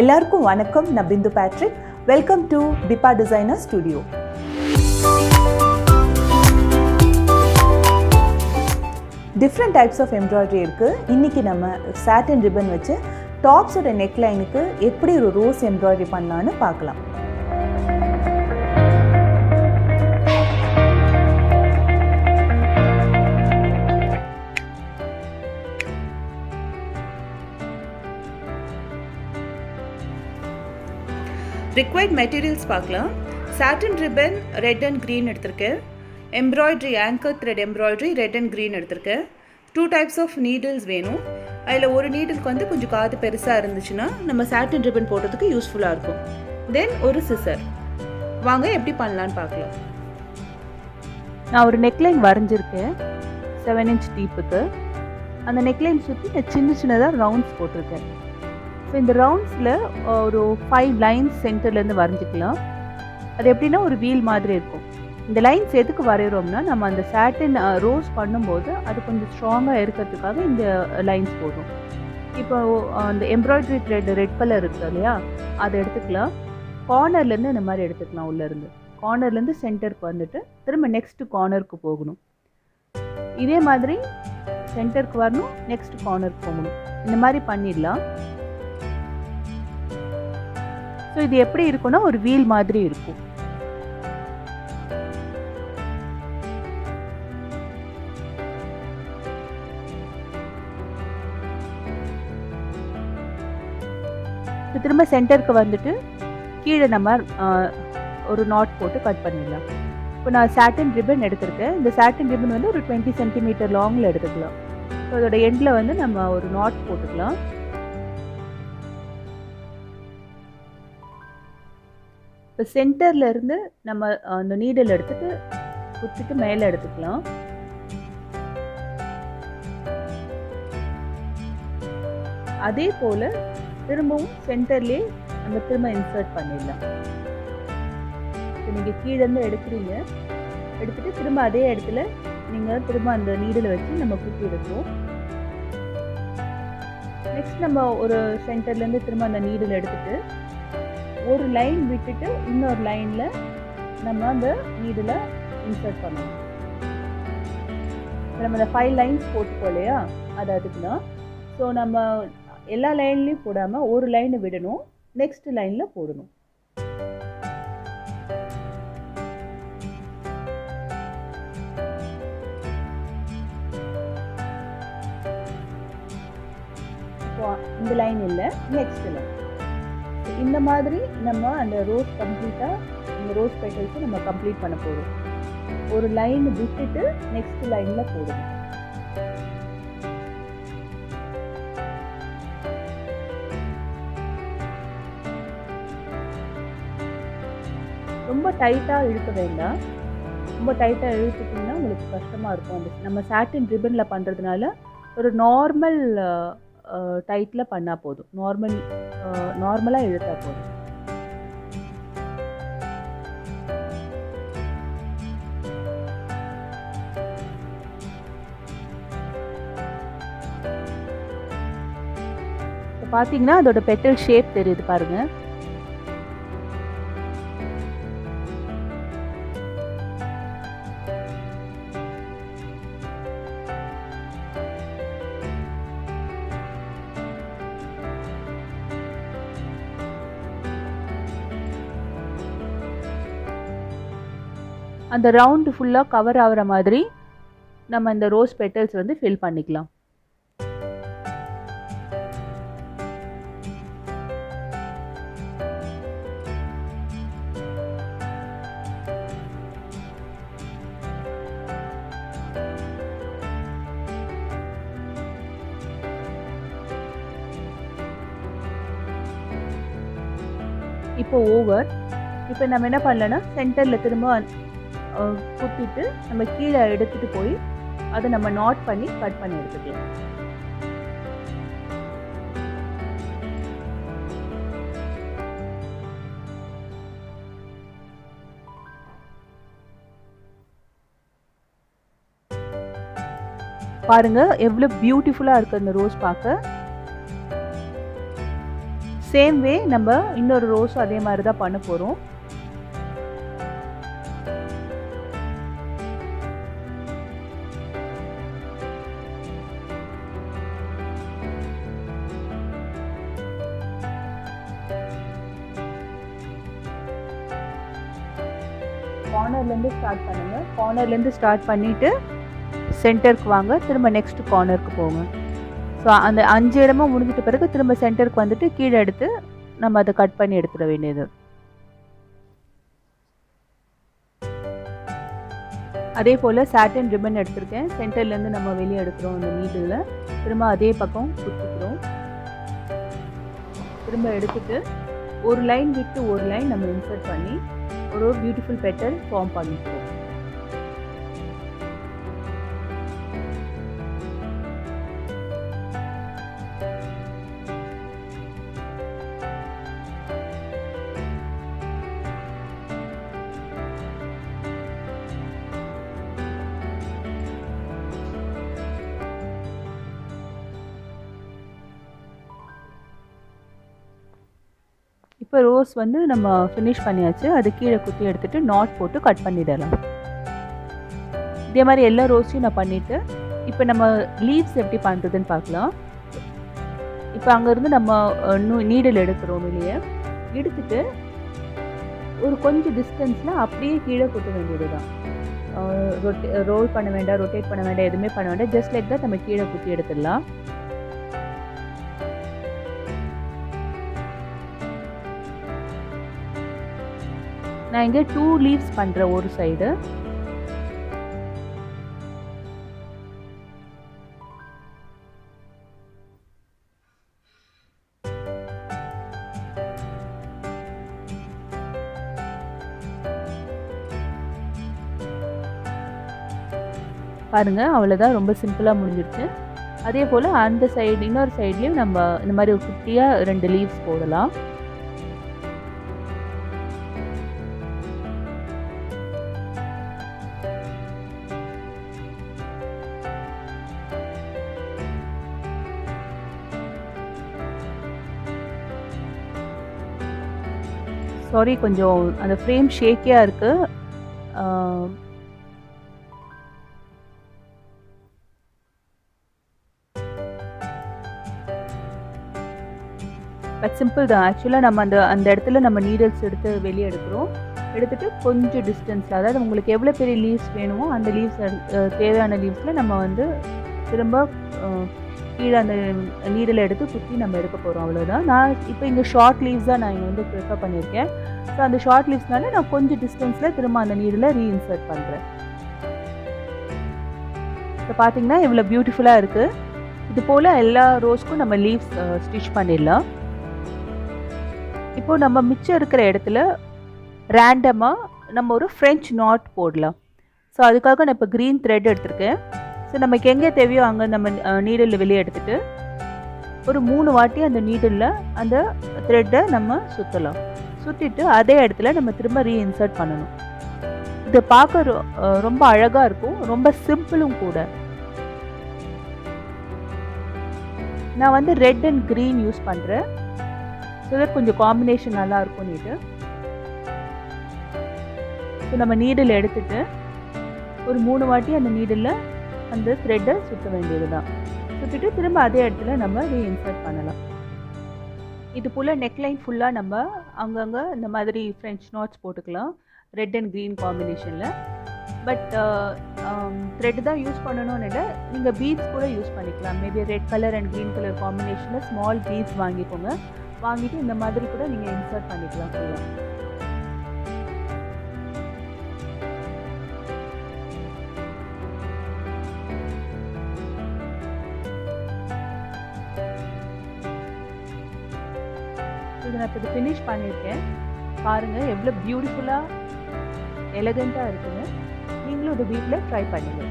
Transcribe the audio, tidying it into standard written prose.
எல்லாருக்கும் வணக்கம். நான் Bindu Patrick. Welcome to Bipa designer studio. Different types of embroidery இருக்குது. இன்றைக்கி நம்ம சாட்டின் ரிப்பன் வச்சு டாப்ஸோட நெக்லைனுக்கு எப்படி ஒரு ரோஸ் எம்ப்ராய்டரி பண்ணலான்னு பார்க்கலாம். Required materials பார்க்கலாம். Satin ribbon red and green எடுத்திருக்கேன். Embroidery anchor thread embroidery red and green எடுத்திருக்கேன். 2 types of needles வேணும். அதில் ஒரு நீடிலுக்கு வந்து கொஞ்சம் காது பெருசாக இருந்துச்சுன்னா நம்ம satin ribbon போடுறதுக்கு யூஸ்ஃபுல்லாக இருக்கும். தென் ஒரு scissor. வாங்க எப்படி பண்ணலான்னு பார்க்கலாம். நான் ஒரு நெக்லைன் வரைஞ்சிருக்கேன் 7 inch டீப்புக்கு. அந்த நெக்லைன் சுற்றி சின்ன சின்னதாக ரவுண்ட்ஸ் போட்டிருக்கேன். ஸோ இந்த ரவுண்ட்ஸில் ஒரு 5 லைன்ஸ் சென்டர்லேருந்து வரைஞ்சிக்கலாம். அது எப்படின்னா ஒரு வீல் மாதிரி இருக்கும். இந்த லைன்ஸ் எதுக்கு வரைகிறோம்னா நம்ம அந்த சாட்டின் ரோஸ் பண்ணும்போது அது கொஞ்சம் ஸ்ட்ராங்காக இருக்கிறதுக்காக இந்த லைன்ஸ் போடும். இப்போ அந்த எம்ப்ராய்டரி த்ரெட் ரெட் கலர் இருக்குது இல்லையா, அதை எடுத்துக்கலாம். கார்னர்லேருந்து இந்த மாதிரி எடுத்துக்கலாம். உள்ளேருந்து கார்னர்லேருந்து சென்டருக்கு வந்துட்டு திரும்ப நெக்ஸ்ட்டு கார்னருக்கு போகணும். இதே மாதிரி சென்டருக்கு வரணும், நெக்ஸ்ட் கார்னருக்கு போகணும். இந்த மாதிரி பண்ணிடலாம். ஸோ இது எப்படி இருக்குன்னா ஒரு வீல் மாதிரி இருக்கும். திரும்ப சென்டருக்கு வந்துட்டு கீழே நம்ம ஒரு நாட் போட்டு கட் பண்ணிடலாம். இப்போ நான் சாட்டின் ரிப்பன் எடுத்திருக்கேன். இந்த சாட்டின் ரிப்பன் வந்து ஒரு 20 சென்டிமீட்டர் லாங்கில் எடுத்துக்கலாம். ஸோ அதோட எண்டில் வந்து நம்ம ஒரு நாட் போட்டுக்கலாம். இப்போ சென்டர்லேருந்து நம்ம அந்த நீடில் எடுத்துட்டு குத்திட்டு மேலே எடுத்துக்கலாம். அதே போல் திரும்பவும் சென்டர்லேயே நம்ம திரும்ப இன்சர்ட் பண்ணிடலாம். இப்போ நீங்கள் கீழேருந்து எடுக்கிறீங்க, எடுத்துகிட்டு திரும்ப அதே இடத்துல நீங்கள் திரும்ப அந்த நீடில் வச்சு நம்ம குத்தி எடுக்கிறோம். நெக்ஸ்ட் நம்ம ஒரு சென்டர்லேருந்து திரும்ப அந்த நீடில் எடுத்துகிட்டு ஒரு லைன் விட்டுட்டு இன்னொரு லைனில் நம்ம அந்த நீடில் இன்சர்ட் பண்ணணும். நம்ம இந்த 5 லைன்ஸ் போட்டுக்கோ இல்லையா, அது அதுக்குதான். ஸோ நம்ம எல்லா லைன்லேயும் போடாமல் ஒரு லைனை விடணும், நெக்ஸ்ட் லைனில் போடணும். இப்போ இந்த லைன் இல்லை, நெக்ஸ்ட் லைன். இந்த மாதிரி நம்ம அந்த ரோஸ் கம்ப்ளீட்டாக இந்த ரோஸ் பெட்டல்ஸை நம்ம கம்ப்ளீட் பண்ண போகிறோம். ஒரு லைன் விட்டுட்டு நெக்ஸ்ட் லைனில் போடணும். ரொம்ப டைட்டாக இழுக்க வேண்டாம். ரொம்ப டைட்டாக இழுத்துட்டிங்கன்னா உங்களுக்கு கஷ்டமாக இருக்கும். அந்த நம்ம சாட்டின் ரிப்பனில் பண்ணுறதுனால ஒரு நார்மல் டைட்டில் பண்ணால் போதும். நார்மலாக இழுத்தா போதும். இப்போ பார்த்தீங்கன்னா அதோட பெட்டல் ஷேப் தெரியுது பாருங்க. அந்த ரவுண்டு ஃபுல்லாக கவர் ஆகிற மாதிரி நம்ம இந்த ரோஸ் பெட்டல்ஸ் வந்து ஃபில் பண்ணிக்கலாம். இப்போ ஓவர். இப்போ நம்ம என்ன பண்ணலன்னா சென்டரில் திரும்ப குத்திட்டு நம்ம கீழே எடுத்துகிட்டு போய் அதை நம்ம நாட் பண்ணி கட் பண்ணி எடுத்துக்கலாம். பாருங்க எவ்வளவு பியூட்டிஃபுல்லா இருக்கு அந்த ரோஸ் பார்க்க. சேம் வே நம்ம இன்னொரு ரோஸும் அதே மாதிரி தான் பண்ண போகிறோம். கார்னர்லேருந்து ஸ்டார்ட் பண்ணுங்கள். கார்னர்லேருந்து ஸ்டார்ட் பண்ணிவிட்டு சென்டருக்கு வாங்க, திரும்ப நெக்ஸ்ட் கார்னருக்கு போங்க. ஸோ அந்த 5 இடமும் முடிஞ்சிட்ட பிறகு திரும்ப சென்டருக்கு வந்துட்டு கீழே எடுத்து நம்ம அதை கட் பண்ணி எடுத்துட வேண்டியது. அதே போல் சாட்டின் ரிப்பன் எடுத்திருக்கேன். சென்டர்லேருந்து நம்ம வெளியே எடுக்கிறோம் அந்த நீடில். திரும்ப அதே பக்கம் குத்திக்கிறோம். திரும்ப எடுத்துட்டு ஒரு லைன் விட்டு ஒரு லைன் நம்ம இன்சர்ட் பண்ணி ஒரு பியூட்டிஃபுல் பெட்டல் ஃபார்ம் பண்ணிக்கிறோம். இப்போ ரோஸ் வந்து நம்ம ஃபினிஷ் பண்ணியாச்சு. அது கீழே குத்தி எடுத்துகிட்டு நாட் போட்டு கட் பண்ணிடலாம். இதே மாதிரி எல்லா ரோஸையும் நான் பண்ணிவிட்டு இப்போ நம்ம லீவ்ஸ் எப்படி பண்ணுறதுன்னு பார்க்கலாம். இப்போ அங்கேருந்து நம்ம நீடில் எடுக்கிறோம். வெளியே எடுத்துட்டு ஒரு கொஞ்சம் டிஸ்டன்ஸில் அப்படியே கீழே குத்த வேண்டியது தான். ரோல் பண்ண வேண்டாம், ரொட்டேட் பண்ண வேண்டாம், எதுவுமே பண்ண வேண்டாம். ஜஸ்ட் லைக் தான் நம்ம கீழே குத்தி எடுத்துடலாம். நான் இங்கே 2 லீவ்ஸ் பண்ணுறேன் ஒரு சைடு. பாருங்க, அவ்வளோதான், ரொம்ப சிம்பிளாக முடிஞ்சிருச்சு. அதே போல் அந்த சைடு இன்னொரு சைட்லேயும் நம்ம இந்த மாதிரி ஒரு குட்டியாக 2 லீவ்ஸ் போடலாம். சாரி, கொஞ்சம் அந்த ஃப்ரேம் ஷேக்கியாக இருக்குது. பட் சிம்பிள் தான். ஆக்சுவலாக நம்ம அந்த இடத்துல நம்ம நீடல்ஸ் எடுத்து வெளியே எடுத்துகிட்டு கொஞ்சம் டிஸ்டன்ஸில், அதாவது உங்களுக்கு எவ்வளோ பெரிய லீவ்ஸ் வேணுமோ அந்த லீவ்ஸ் தேவையான லீவ்ஸில் நம்ம வந்து திரும்ப கீழே அந்த நீடில் எடுத்து குத்தி நம்ம எடுக்க போகிறோம். அவ்வளோதான். நான் இப்போ இங்கே ஷார்ட் லீவ்ஸ் தான் நான் இங்கே வந்து ப்ரிஃபர் பண்ணியிருக்கேன். ஸோ அந்த ஷார்ட் லீவ்ஸ்னால நான் கொஞ்சம் டிஸ்டன்ஸில் திரும்ப அந்த நீடில் ரீஇன்சர்ட் பண்ணுறேன். இப்போ பார்த்தீங்கன்னா இவ்வளோ பியூட்டிஃபுல்லாக இருக்குது. இது போல் எல்லா ரோஸ்க்கும் நம்ம லீவ்ஸ் ஸ்டிச் பண்ணிடலாம். இப்போது நம்ம மிச்சம் இருக்கிற இடத்துல ரேண்டமாக நம்ம ஒரு ஃப்ரெஞ்ச் நாட் போடலாம். ஸோ அதுக்காக நான் இப்போ க்ரீன் த்ரெட் எடுத்திருக்கேன். ஸோ நமக்கு எங்கே தேவையோ அங்கே நம்ம நீடில் வெளியே எடுத்துகிட்டு ஒரு 3 வாட்டி அந்த நீடில் அந்த த்ரெட்டை நம்ம சுற்றலாம். சுற்றிட்டு அதே இடத்துல நம்ம திரும்ப ரீஇன்சர்ட் பண்ணணும். இதை பார்க்க ரொம்ப அழகாக இருக்கும், ரொம்ப சிம்பிளும் கூட. நான் வந்து ரெட் அண்ட் க்ரீன் யூஸ் பண்ணுறேன். ஸோ கொஞ்சம் காம்பினேஷன் நல்லா இருக்கும். ஸோ நம்ம நீடில் எடுத்துட்டு ஒரு 3 வாட்டி அந்த நீடில் அந்த த்ரெட்டை சுற்ற வேண்டியது தான். சுற்றிட்டு திரும்ப அதே இடத்துல நம்ம ரீஇன்சர்ட் பண்ணலாம். இது போல் நெக்லைன் ஃபுல்லாக நம்ம அங்கங்கே இந்த மாதிரி ஃப்ரெஞ்ச் நாட்ஸ் போட்டுக்கலாம் ரெட் அண்ட் க்ரீன் காம்பினேஷனில். பட் த்ரெட் தான் யூஸ் பண்ணணும்னு இல்லை, நீங்கள் பீட்ஸ் கூட யூஸ் பண்ணிக்கலாம். Maybe red colour and green colour காம்பினேஷனில் ஸ்மால் பீட்ஸ் வாங்கிக்கோங்க. வாங்கிட்டு இந்த மாதிரி கூட நீங்கள் இன்சர்ட் பண்ணிக்கலாம் ஃபுல்லாக. இது நான் இப்போ ஃபினிஷ் பண்ணியிருக்கேன். பாருங்கள் எவ்வளோ பியூட்டிஃபுல்லாக எலகண்ட்டாக இருக்குன்னு. நீங்களும் இது வீட்டில் ட்ரை பண்ணுங்கள்.